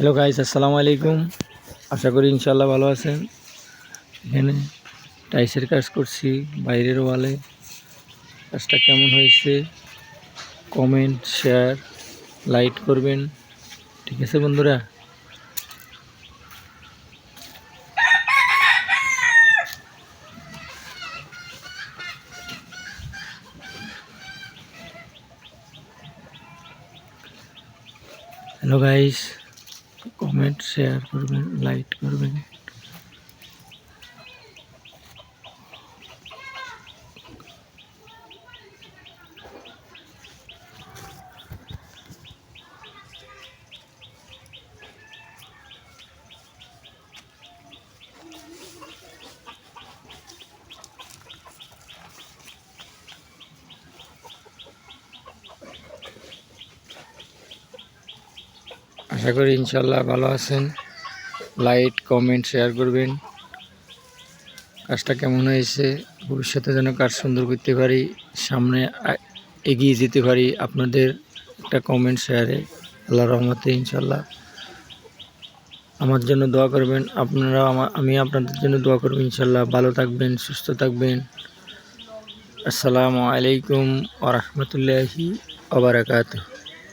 Hello guys, আসসালামু আলাইকুম। আশা করি ইনশাল্লাহ ভালো আছেন। এখানে টাইসের কাজ করছি বাইরের ওয়ালে। কাজটা কেমন হয়েছে কমেন্ট, শেয়ার, লাইক করবেন। ঠিক আছে বন্ধুরা। হ্যালো গাইস, কমেন্ট শেয়ার করবেন, লাইক করবেন। আশা করি ইনশাল্লাহ ভালো আছেন। লাইক কমেন্ট শেয়ার করবেন। কাজটা কেমন হয়েছে, ভবিষ্যতে যেন কাজ সুন্দর করতে পারি, সামনে এগিয়ে যেতে পারি আপনাদের একটা কমেন্ট শেয়ারে। আল্লাহর রহমতে ইনশাল্লাহ আমার জন্য দোয়া করবেন। আপনারা আমি আপনাদের জন্য দোয়া করব। ইনশাল্লাহ ভালো থাকবেন, সুস্থ থাকবেন। আসসালামু আলাইকুম ওয়া রাহমাতুল্লাহি ওয়া বারাকাতুহু।